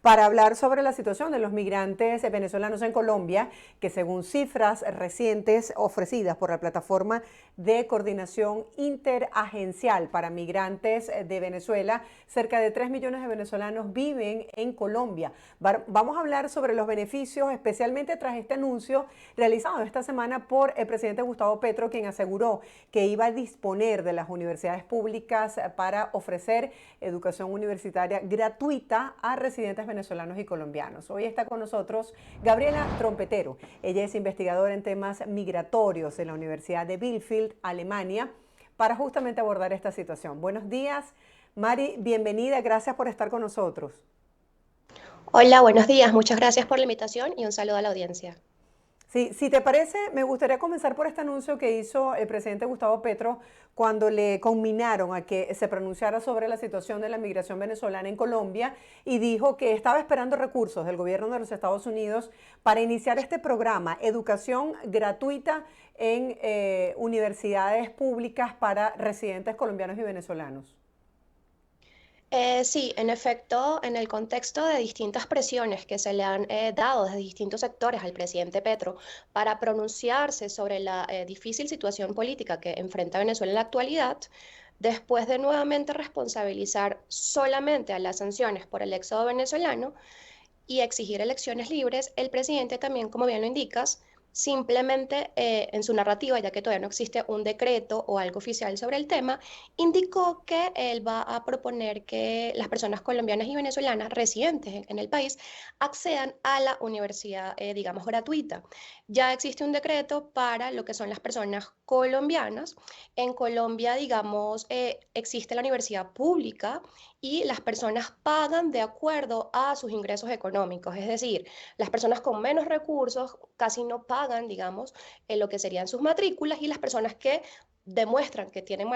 para hablar sobre la situación de los migrantes venezolanos en Colombia, que según cifras recientes ofrecidas por la Plataforma de Coordinación Interagencial para Migrantes de Venezuela, cerca de 3 millones de venezolanos viven en Colombia. Vamos a hablar sobre los beneficios, especialmente tras este anuncio realizado esta semana por el presidente Gustavo Petro, quien aseguró que iba a disponer de las universidades públicas para ofrecer educación universitaria gratuita a residentes venezolanos y colombianos. Hoy está con nosotros Gabriela Trompetero. Ella es investigadora en temas migratorios en la Universidad de Bielefeld, Alemania, para justamente abordar esta situación. Buenos días, Mari, bienvenida, gracias por estar con nosotros. Hola, buenos días. Muchas gracias por la invitación y un saludo a la audiencia. Sí, si te parece, me gustaría comenzar por este anuncio que hizo el presidente Gustavo Petro cuando le conminaron a que se pronunciara sobre la situación de la migración venezolana en Colombia y dijo que estaba esperando recursos del gobierno de los Estados Unidos para iniciar este programa, educación gratuita en universidades públicas para residentes colombianos y venezolanos. Sí, en efecto, en el contexto de distintas presiones que se le han dado desde distintos sectores al presidente Petro para pronunciarse sobre la difícil situación política que enfrenta Venezuela en la actualidad, después de nuevamente responsabilizar solamente a las sanciones por el éxodo venezolano y exigir elecciones libres, el presidente también, como bien lo indicas, simplemente en su narrativa, ya que todavía no existe un decreto o algo oficial sobre el tema, indicó que él va a proponer que las personas colombianas y venezolanas residentes en el país accedan a la universidad, digamos, gratuita. Ya existe un decreto para lo que son las personas colombianas. En Colombia, digamos, existe la universidad pública y las personas pagan de acuerdo a sus ingresos económicos, es decir, las personas con menos recursos casi no pagan, digamos, en lo que serían sus matrículas y las personas que demuestran que tienen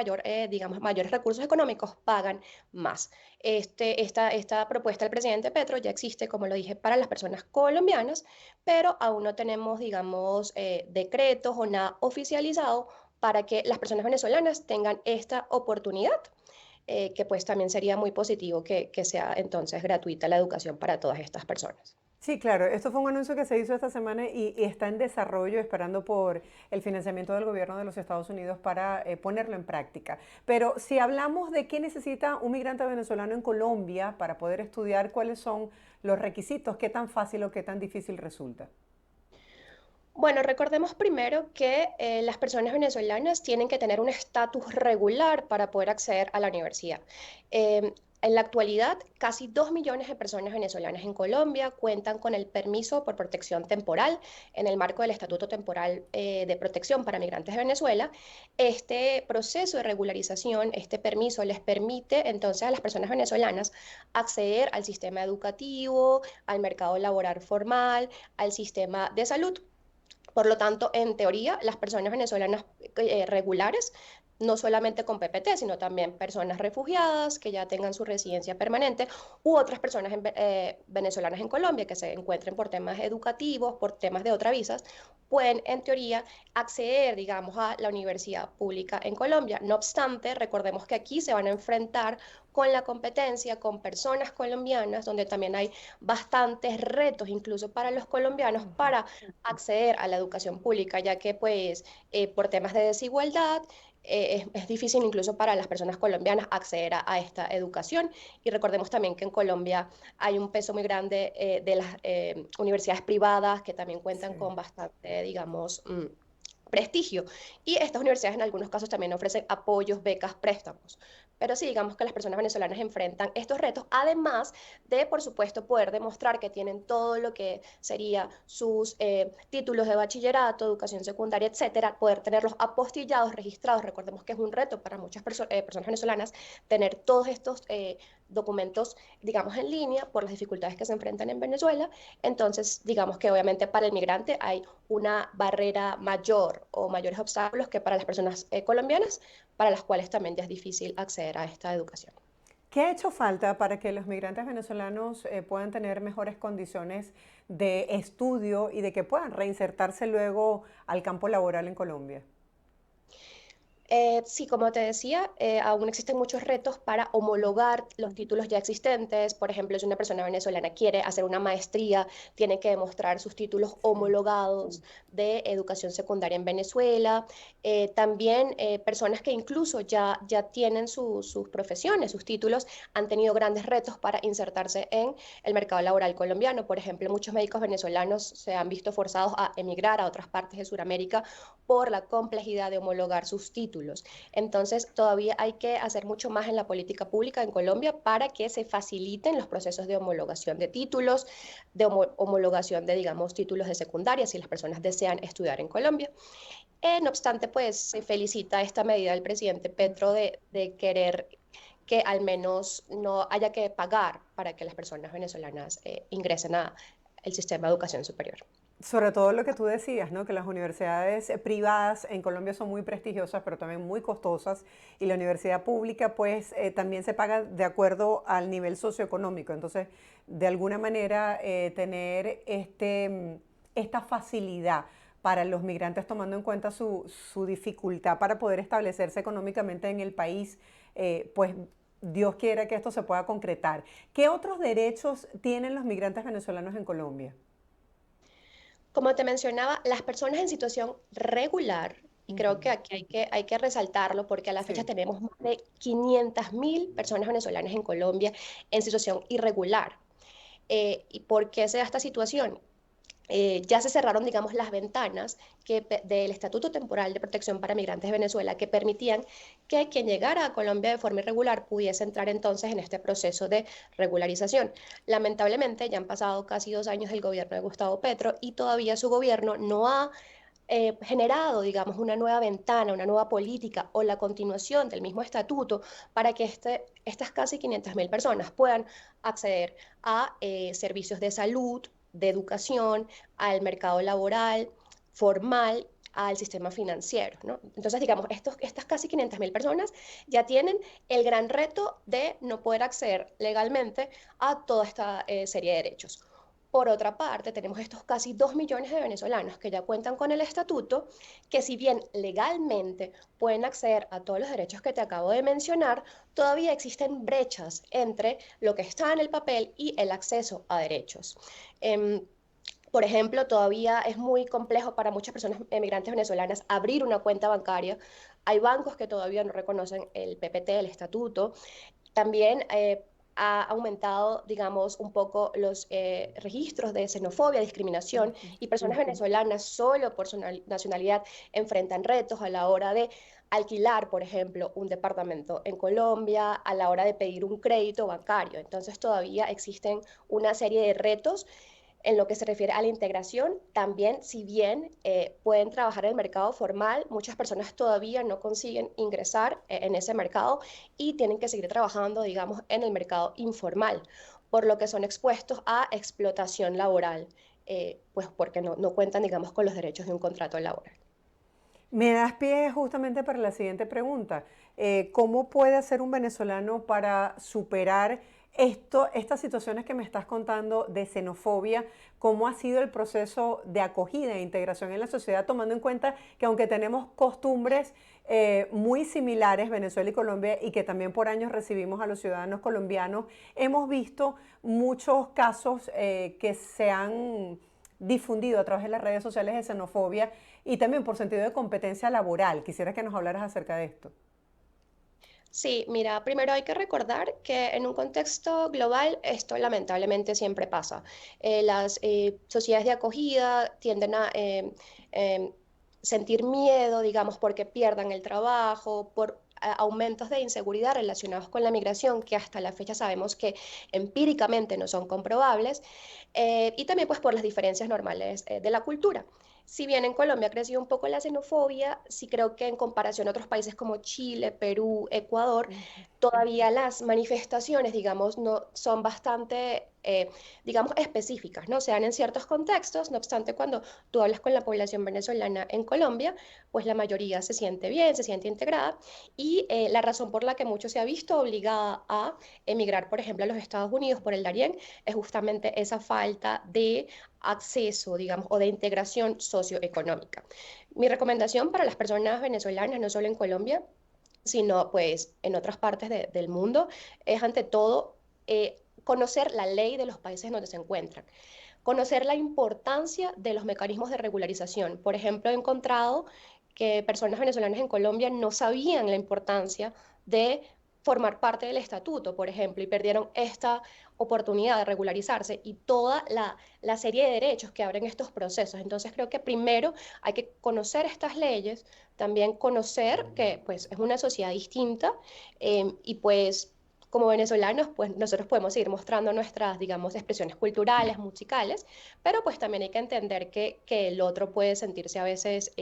digamos, mayores recursos económicos pagan más. Esta propuesta del presidente Petro ya existe, como lo dije, para las personas colombianas, pero aún no tenemos, digamos, decretos o nada oficializado para que las personas venezolanas tengan esta oportunidad, que pues también sería muy positivo que sea entonces gratuita la educación para todas estas personas. Sí, claro, esto fue un anuncio que se hizo esta semana y está en desarrollo, esperando por el financiamiento del gobierno de los Estados Unidos para ponerlo en práctica. Pero si hablamos de qué necesita un migrante venezolano en Colombia para poder estudiar, ¿cuáles son los requisitos? ¿Qué tan fácil o qué tan difícil resulta? Bueno, recordemos primero que las personas venezolanas tienen que tener un estatus regular para poder acceder a la universidad. En la actualidad, casi 2 millones de personas venezolanas en Colombia cuentan con el permiso por protección temporal en el marco del Estatuto Temporal de Protección para Migrantes de Venezuela. Este proceso de regularización, este permiso, les permite entonces a las personas venezolanas acceder al sistema educativo, al mercado laboral formal, al sistema de salud. Por lo tanto, en teoría, las personas venezolanas regulares, no solamente con PPT, sino también personas refugiadas que ya tengan su residencia permanente u otras personas venezolanas en Colombia que se encuentren por temas educativos, por temas de otras visas, pueden en teoría acceder, digamos, a la universidad pública en Colombia. No obstante, recordemos que aquí se van a enfrentar con la competencia, con personas colombianas, donde también hay bastantes retos, incluso para los colombianos, para acceder a la educación pública, ya que pues por temas de desigualdad es difícil incluso para las personas colombianas acceder a esta educación. Y recordemos también que en Colombia hay un peso muy grande de las universidades privadas que también cuentan Sí. con bastante, digamos, prestigio. Y estas universidades en algunos casos también ofrecen apoyos, becas, préstamos. Pero sí, digamos que las personas venezolanas enfrentan estos retos, además de, por supuesto, poder demostrar que tienen todo lo que sería sus títulos de bachillerato, educación secundaria, etcétera, poder tenerlos apostillados, registrados. Recordemos que es un reto para muchas personas venezolanas tener todos estos documentos, digamos, en línea por las dificultades que se enfrentan en Venezuela. Entonces, digamos que obviamente para el migrante hay una barrera mayor o mayores obstáculos que para las personas colombianas, para las cuales también ya es difícil acceder a esta educación. ¿Qué ha hecho falta para que los migrantes venezolanos puedan tener mejores condiciones de estudio y de que puedan reinsertarse luego al campo laboral en Colombia? Sí, como te decía, aún existen muchos retos para homologar los títulos ya existentes. Por ejemplo, si una persona venezolana quiere hacer una maestría, tiene que demostrar sus títulos homologados de educación secundaria en Venezuela. También personas que incluso ya tienen sus profesiones, sus títulos, han tenido grandes retos para insertarse en el mercado laboral colombiano. Por ejemplo, muchos médicos venezolanos se han visto forzados a emigrar a otras partes de Sudamérica por la complejidad de homologar sus títulos. Entonces, todavía hay que hacer mucho más en la política pública en Colombia para que se faciliten los procesos de homologación de títulos, de homologación de, digamos, títulos de secundaria, si las personas desean estudiar en Colombia. No obstante, pues se felicita esta medida del presidente Petro de querer que al menos no haya que pagar para que las personas venezolanas ingresen al sistema de educación superior. Sobre todo lo que tú decías, ¿no? Que las universidades privadas en Colombia son muy prestigiosas, pero también muy costosas, y la universidad pública, pues, también se paga de acuerdo al nivel socioeconómico. Entonces, de alguna manera, tener esta facilidad para los migrantes, tomando en cuenta su dificultad para poder establecerse económicamente en el país, pues Dios quiera que esto se pueda concretar. ¿Qué otros derechos tienen los migrantes venezolanos en Colombia? Como te mencionaba, las personas en situación regular, y creo que Ujú. aquí hay que resaltarlo porque a la fecha Sí. tenemos más de 500.000 personas venezolanas en Colombia en situación irregular. ¿Y por qué se da esta situación? Ya se cerraron, digamos, las ventanas del Estatuto Temporal de Protección para Migrantes de Venezuela que permitían que quien llegara a Colombia de forma irregular pudiese entrar entonces en este proceso de regularización. Lamentablemente, ya han pasado casi 2 años del gobierno de Gustavo Petro y todavía su gobierno no ha generado, digamos, una nueva ventana, una nueva política o la continuación del mismo estatuto para que estas casi 500.000 personas puedan acceder a servicios de salud, de educación, al mercado laboral, formal, al sistema financiero, ¿no? Entonces, digamos, estas casi 500.000 personas ya tienen el gran reto de no poder acceder legalmente a toda esta serie de derechos. Por otra parte, tenemos estos casi 2 millones de venezolanos que ya cuentan con el estatuto, que si bien legalmente pueden acceder a todos los derechos que te acabo de mencionar, todavía existen brechas entre lo que está en el papel y el acceso a derechos. Eh, por ejemplo, todavía es muy complejo para muchas personas emigrantes venezolanas abrir una cuenta bancaria. Hay bancos que todavía no reconocen el PPT, el estatuto. También ha aumentado, digamos, un poco los registros de xenofobia, discriminación, Ujú. y personas venezolanas solo por su nacionalidad enfrentan retos a la hora de alquilar, por ejemplo, un departamento en Colombia, a la hora de pedir un crédito bancario. Entonces todavía existen una serie de retos en lo que se refiere a la integración. También, si bien pueden trabajar en el mercado formal, muchas personas todavía no consiguen ingresar en ese mercado y tienen que seguir trabajando, digamos, en el mercado informal, por lo que son expuestos a explotación laboral, pues porque no cuentan, digamos, con los derechos de un contrato laboral. Me das pie justamente para la siguiente pregunta. ¿Cómo puede hacer un venezolano para superar estas situaciones que me estás contando de xenofobia? ¿Cómo ha sido el proceso de acogida e integración en la sociedad, tomando en cuenta que aunque tenemos costumbres muy similares, Venezuela y Colombia, y que también por años recibimos a los ciudadanos colombianos, hemos visto muchos casos que se han difundido a través de las redes sociales de xenofobia y también por sentido de competencia laboral? Quisiera que nos hablaras acerca de esto. Sí, mira, primero hay que recordar que en un contexto global esto lamentablemente siempre pasa. Las sociedades de acogida tienden a em, sentir miedo, digamos, porque pierdan el trabajo, por aumentos de inseguridad relacionados con la migración, que hasta la fecha sabemos que empíricamente no son comprobables, y también pues por las diferencias normales de la cultura. Si bien en Colombia ha crecido un poco la xenofobia, sí creo que en comparación a otros países como Chile, Perú, Ecuador, Ujú. todavía las manifestaciones, digamos, no son bastante, digamos, específicas, ¿no? Se dan en ciertos contextos, no obstante, cuando tú hablas con la población venezolana en Colombia, pues la mayoría se siente bien, se siente integrada, y la razón por la que mucho se ha visto obligada a emigrar, por ejemplo, a los Estados Unidos por el Darién, es justamente esa falta de acceso, digamos, o de integración social socioeconómica. Mi recomendación para las personas venezolanas, no solo en Colombia, sino pues en otras partes del mundo, es ante todo conocer la ley de los países donde se encuentran, conocer la importancia de los mecanismos de regularización. Por ejemplo, he encontrado que personas venezolanas en Colombia no sabían la importancia de formar parte del estatuto, por ejemplo, y perdieron esta oportunidad de regularizarse y toda la serie de derechos que abren estos procesos. Entonces creo que primero hay que conocer estas leyes, también conocer que pues es una sociedad distinta y pues como venezolanos, pues nosotros podemos seguir mostrando nuestras, digamos, expresiones culturales, musicales, pero pues también hay que entender que el otro puede sentirse a veces,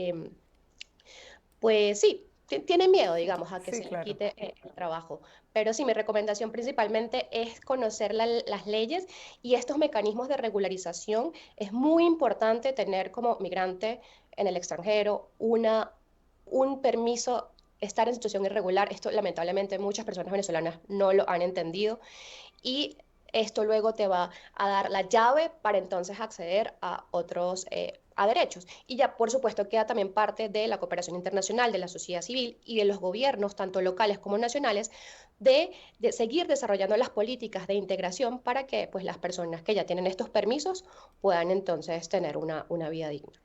pues sí, tiene miedo, digamos, a que Sí, se le claro. quite el trabajo. Pero sí, mi recomendación principalmente es conocer las leyes y estos mecanismos de regularización. Es muy importante tener como migrante en el extranjero un permiso, estar en situación irregular. Esto lamentablemente muchas personas venezolanas no lo han entendido y esto luego te va a dar la llave para entonces acceder a otros a derechos. Y ya, por supuesto, queda también parte de la cooperación internacional, de la sociedad civil y de los gobiernos, tanto locales como nacionales, de seguir desarrollando las políticas de integración para que pues, las personas que ya tienen estos permisos puedan entonces tener una vida digna.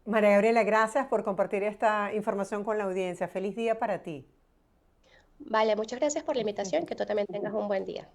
María Gabriela, gracias por compartir esta información con la audiencia. Feliz día para ti. Vale, muchas gracias por la invitación, que tú también tengas un buen día.